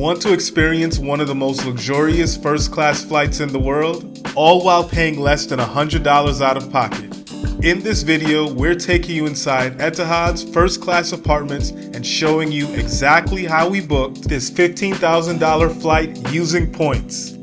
Want to experience one of the most luxurious first-class flights in the world, all while paying less than $100 out of pocket? In this video, we're taking you inside Etihad's First Class Apartments and showing you exactly how we booked this $15,000 flight using points.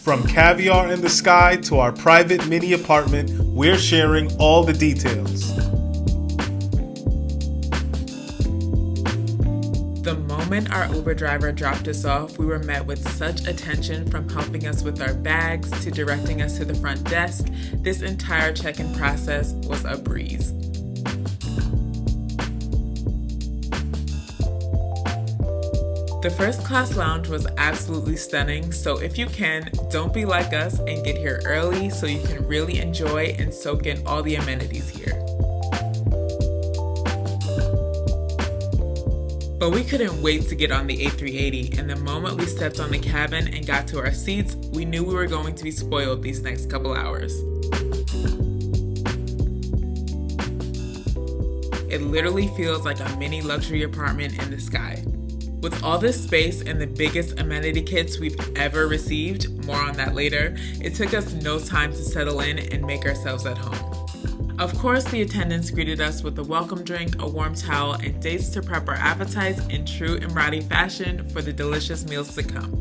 From caviar in the sky to our private mini apartment, we're sharing all the details. The moment our Uber driver dropped us off, we were met with such attention, from helping us with our bags to directing us to the front desk. This entire check-in process was a breeze. The first class lounge was absolutely stunning, so if you can, don't be like us and get here early so you can really enjoy and soak in all the amenities here. But we couldn't wait to get on the A380, and the moment we stepped on the cabin and got to our seats, we knew we were going to be spoiled these next couple hours. It literally feels like a mini luxury apartment in the sky. With all this space and the biggest amenity kits we've ever received, more on that later, it took us no time to settle in and make ourselves at home. Of course, the attendants greeted us with a welcome drink, a warm towel, and dates to prep our appetites in true Emirati fashion for the delicious meals to come.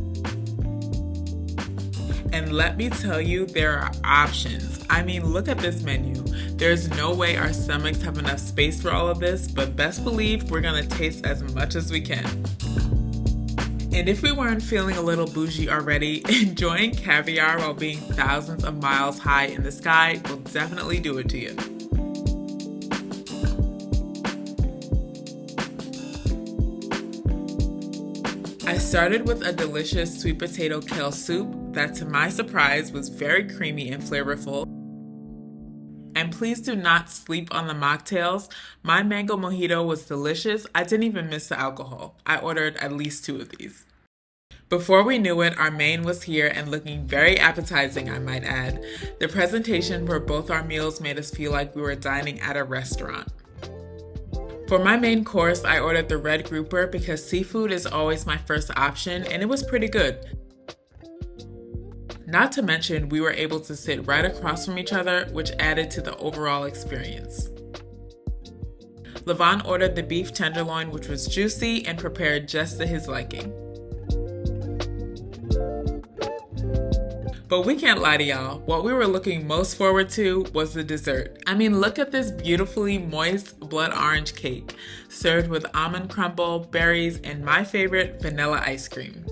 And let me tell you, there are options. I mean, look at this menu. There's no way our stomachs have enough space for all of this, but best believe we're gonna taste as much as we can. And if we weren't feeling a little bougie already, enjoying caviar while being thousands of miles high in the sky will definitely do it to you. I started with a delicious sweet potato kale soup that, to my surprise, was very creamy and flavorful. And please do not sleep on the mocktails. My mango mojito was delicious. I didn't even miss the alcohol. I ordered at least 2 of these. Before we knew it, our main was here and looking very appetizing, I might add. The presentation for both our meals made us feel like we were dining at a restaurant. For my main course, I ordered the red grouper because seafood is always my first option, and it was pretty good. Not to mention, we were able to sit right across from each other, which added to the overall experience. Levon ordered the beef tenderloin, which was juicy and prepared just to his liking. But we can't lie to y'all, what we were looking most forward to was the dessert. I mean, look at this beautifully moist blood orange cake, served with almond crumble, berries, and my favorite, vanilla ice cream.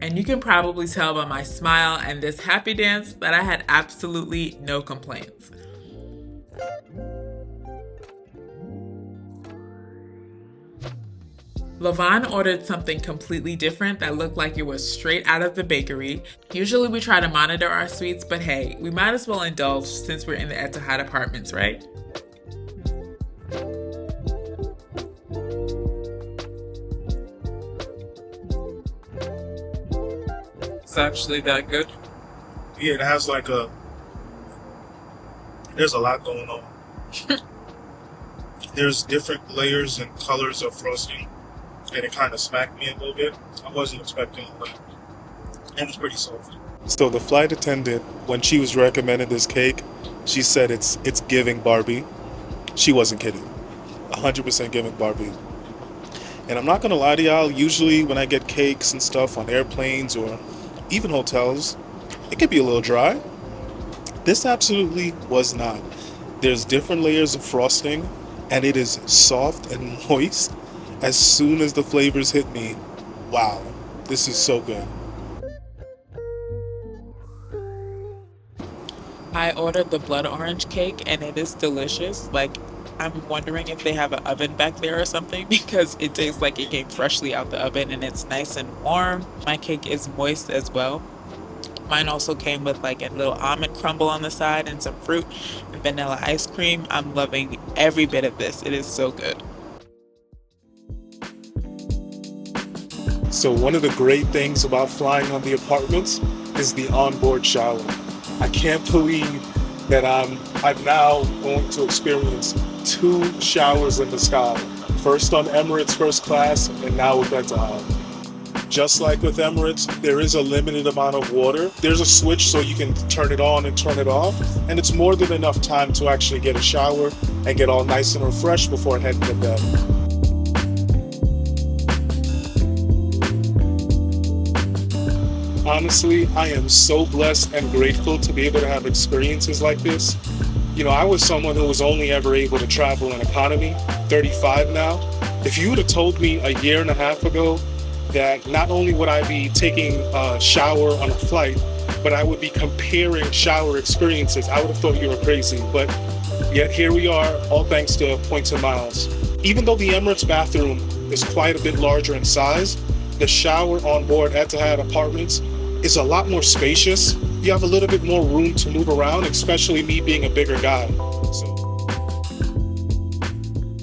And you can probably tell by my smile and this happy dance that I had absolutely no complaints. Levon ordered something completely different that looked like it was straight out of the bakery. Usually we try to monitor our sweets, but hey, we might as well indulge since we're in the Etihad Apartments, right? It's actually that good. Yeah, it has there's a lot going on. There's different layers and colors of frosting, and it kind of smacked me a little bit. I wasn't expecting that. And it's pretty soft. So the flight attendant, when she was recommending this cake, she said it's giving Barbie. She wasn't kidding. 100% giving Barbie. And I'm not gonna lie to y'all, usually when I get cakes and stuff on airplanes or even hotels, it could be a little dry. This absolutely was not. There's different layers of frosting, and it is soft and moist. As soon as the flavors hit me, wow, this is so good. I ordered the blood orange cake and it is delicious. I'm wondering if they have an oven back there or something, because it tastes like it came freshly out the oven and it's nice and warm. My cake is moist as well. Mine also came with a little almond crumble on the side and some fruit and vanilla ice cream. I'm loving every bit of this. It is so good. So one of the great things about flying on the apartments is the onboard shower. I can't believe that I'm now going to experience 2 showers in the sky first on Emirates First Class and now with Etihad. Just like with Emirates, there is a limited amount of water. There's a switch so you can turn it on and turn it off, and it's more than enough time to actually get a shower and get all nice and refreshed before heading to bed. Honestly, I am so blessed and grateful to be able to have experiences like this. You know, I was someone who was only ever able to travel in economy, 35 now. If you would have told me a year and a half ago that not only would I be taking a shower on a flight, but I would be comparing shower experiences, I would have thought you were crazy. But yet here we are, all thanks to points and miles. Even though the Emirates bathroom is quite a bit larger in size, the shower on board Etihad Apartments is a lot more spacious. You have a little bit more room to move around, especially me being a bigger guy.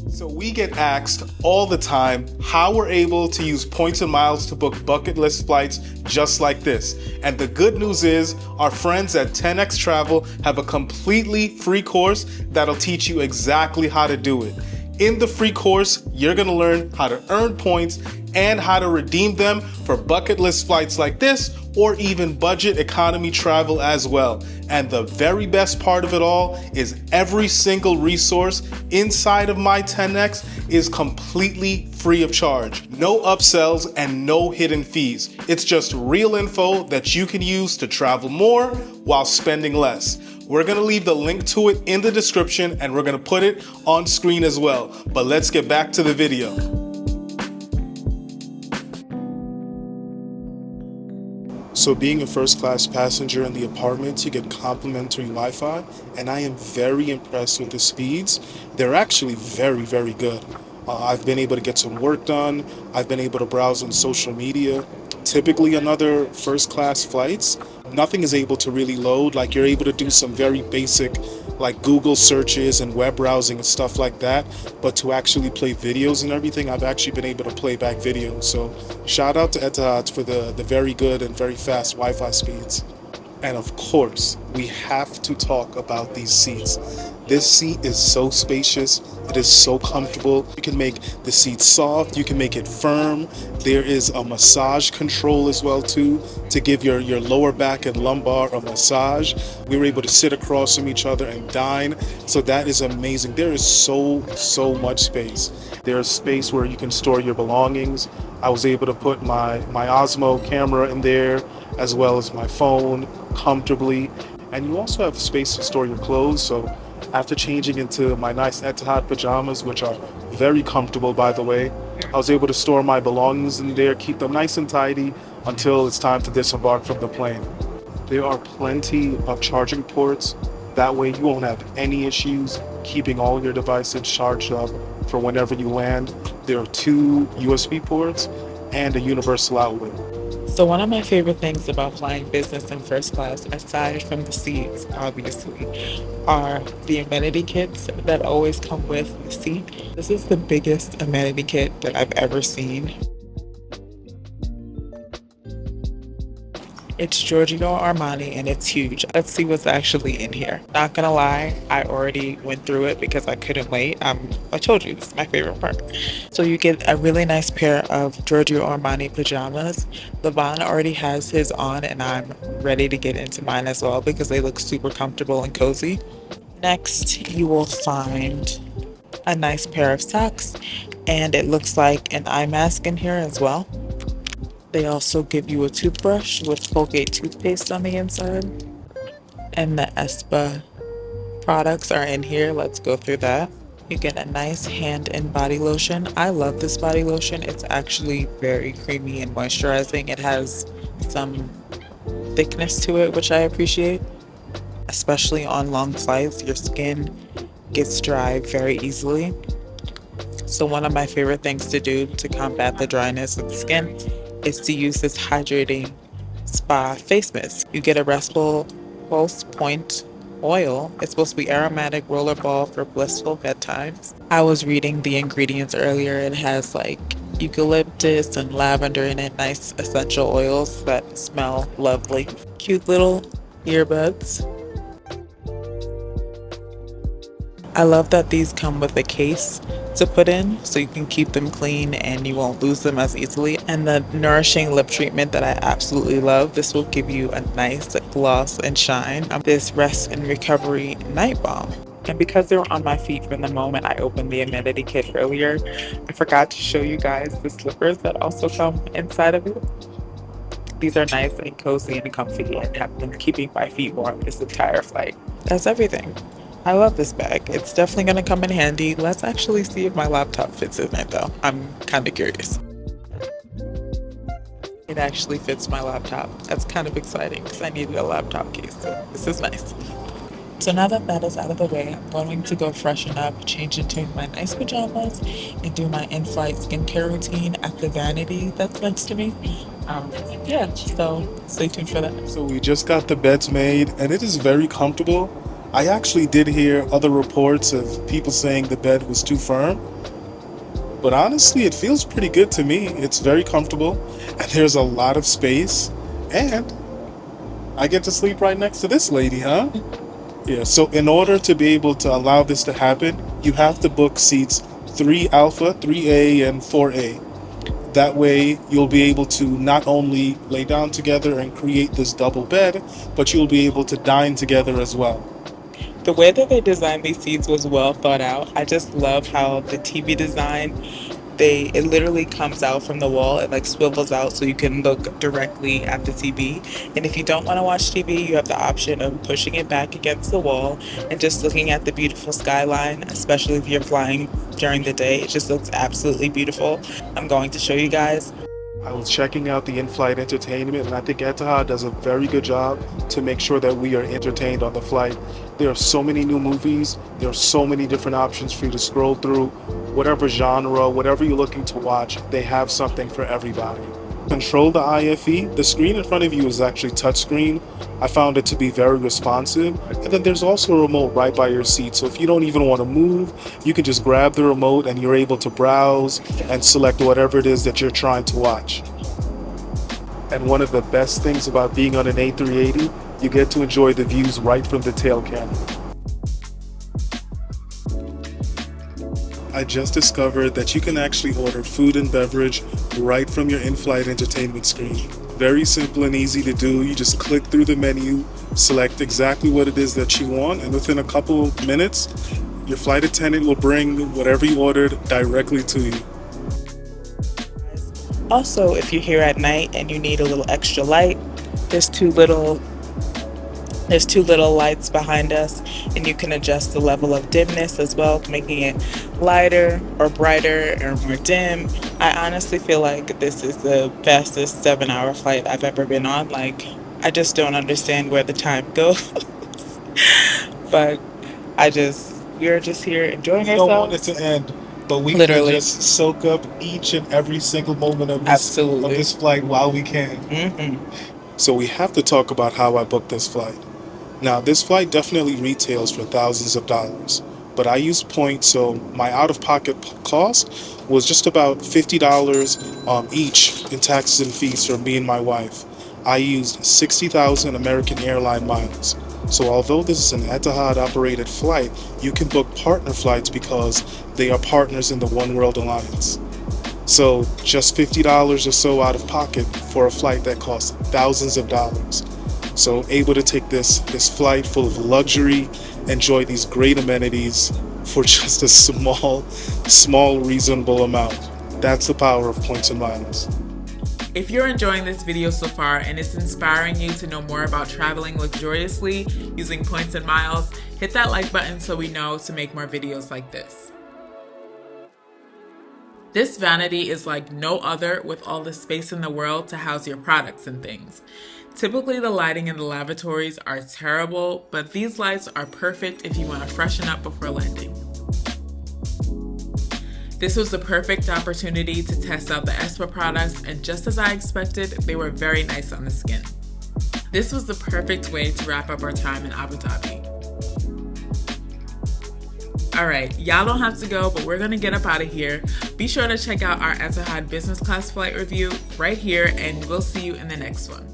So we get asked all the time how we're able to use points and miles to book bucket list flights just like this. And the good news is our friends at 10x Travel have a completely free course that'll teach you exactly how to do it. In the free course, you're gonna learn how to earn points and how to redeem them for bucket list flights like this, or even budget economy travel as well. And the very best part of it all is every single resource inside of my 10x is completely free of charge. No upsells and no hidden fees. It's just real info that you can use to travel more while spending less. We're gonna leave the link to it in the description and we're gonna put it on screen as well. But let's get back to the video. So being a first class passenger in the apartments, you get complimentary Wi-Fi, and I am very impressed with the speeds. They're actually very, very good. I've been able to get some work done. I've been able to browse on social media. Typically on other first class flights, nothing is able to really load. Like, you're able to do some very basic like Google searches and web browsing and stuff like that, but to actually play videos and everything, I've actually been able to play back videos. So shout out to Etihad for the very good and very fast Wi-Fi speeds. And of course, we have to talk about these seats. This seat is so spacious. It is so comfortable. You can make the seat soft. You can make it firm. There is a massage control as well too, to give your lower back and lumbar a massage. We were able to sit across from each other and dine. So that is amazing. There is so much space. There's space where you can store your belongings. I was able to put my Osmo camera in there, as well as my phone comfortably. And you also have space to store your clothes. So after changing into my nice Etihad pajamas, which are very comfortable by the way, I was able to store my belongings in there, keep them nice and tidy until it's time to disembark from the plane. There are plenty of charging ports. That way you won't have any issues keeping all your devices charged up for whenever you land. There are 2 USB ports and a universal outlet. So one of my favorite things about flying business and first class, aside from the seats, obviously, are the amenity kits that always come with the seat. This is the biggest amenity kit that I've ever seen. It's Giorgio Armani and it's huge. Let's see what's actually in here. Not gonna lie, I already went through it because I couldn't wait. I told you, this is my favorite part. So you get a really nice pair of Giorgio Armani pajamas. Levon already has his on and I'm ready to get into mine as well because they look super comfortable and cozy. Next, you will find a nice pair of socks and it looks like an eye mask in here as well. They also give you a toothbrush with Colgate toothpaste on the inside. And the Espa products are in here. Let's go through that. You get a nice hand and body lotion. I love this body lotion. It's actually very creamy and moisturizing. It has some thickness to it, which I appreciate. Especially on long flights, your skin gets dry very easily. So one of my favorite things to do to combat the dryness of the skin is to use this hydrating spa face mist. You get a restful pulse point oil. It's supposed to be aromatic rollerball for blissful bedtimes. I was reading the ingredients earlier. It has like eucalyptus and lavender in it, nice essential oils that smell lovely. Cute little earbuds. I love that these come with a case to put in so you can keep them clean and you won't lose them as easily. And the nourishing lip treatment that I absolutely love. This will give you a nice gloss and shine. This rest and recovery night balm. And because they were on my feet from the moment I opened the amenity kit earlier, I forgot to show you guys the slippers that also come inside of it. These are nice and cozy and comfy and have been keeping my feet warm this entire flight. That's everything. I love this bag. It's definitely going to come in handy. Let's actually see if my laptop fits in it though. I'm kind of curious. It actually fits my laptop. That's kind of exciting because I needed a laptop case. So this is nice. So now that that is out of the way, I'm going to go freshen up, change into my nice pajamas, and do my in-flight skincare routine at the vanity that's next to me. Yeah, so stay tuned for that. So we just got the beds made and it is very comfortable. I actually did hear other reports of people saying the bed was too firm, but honestly it feels pretty good to me. It's very comfortable and there's a lot of space, and I get to sleep right next to this lady, huh? Yeah, so in order to be able to allow this to happen, you have to book seats 3 Alpha, 3A, and 4A. That way, you'll be able to not only lay down together and create this double bed, but you'll be able to dine together as well. The way that they designed these seats was well thought out. I just love how the TV design, it literally comes out from the wall. It like swivels out so you can look directly at the TV. And if you don't want to watch TV, you have the option of pushing it back against the wall and just looking at the beautiful skyline, especially if you're flying during the day. It just looks absolutely beautiful. I'm going to show you guys. I was checking out the in-flight entertainment, and I think Etihad does a very good job to make sure that we are entertained on the flight. There are so many new movies, there are so many different options for you to scroll through. Whatever genre, whatever you're looking to watch, they have something for everybody. Control the IFE. The screen in front of you is actually touchscreen. I found it to be very responsive. And then there's also a remote right by your seat. So if you don't even want to move, you can just grab the remote and you're able to browse and select whatever it is that you're trying to watch. And one of the best things about being on an A380, you get to enjoy the views right from the tail camera. I just discovered that you can actually order food and beverage right from your in-flight entertainment screen. Very simple and easy to do. You just click through the menu, select exactly what it is that you want, and within a couple of minutes, your flight attendant will bring whatever you ordered directly to you. Also, if you're here at night and you need a little extra light, there's two little lights behind us, and you can adjust the level of dimness as well, making it lighter or brighter or more dim. I honestly feel like this is the fastest 7-hour flight I've ever been on. Like, I just don't understand where the time goes. But we're just here enjoying ourselves. We don't want it to end, but we can just soak up each and every single moment of this flight while we can. Mm-hmm. So we have to talk about how I booked this flight. Now, this flight definitely retails for thousands of dollars, but I used points, so my out-of-pocket cost was just about $50 each in taxes and fees for me and my wife. I used 60,000 American airline miles. So although this is an Etihad-operated flight, you can book partner flights because they are partners in the One World Alliance. So just $50 or so out of pocket for a flight that costs thousands of dollars. So able to take this flight full of luxury, enjoy these great amenities for just a small reasonable amount. That's the power of points and miles. If you're enjoying this video so far and it's inspiring you to know more about traveling luxuriously using points and miles, hit that like button so we know to make more videos like this. This vanity is like no other, with all the space in the world to house your products and things. Typically the lighting in the lavatories are terrible, but these lights are perfect if you want to freshen up before landing. This was the perfect opportunity to test out the Espa products, and just as I expected, they were very nice on the skin. This was the perfect way to wrap up our time in Abu Dhabi. Alright, y'all don't have to go, but we're gonna get up out of here. Be sure to check out our Etihad business class flight review right here, and we'll see you in the next one.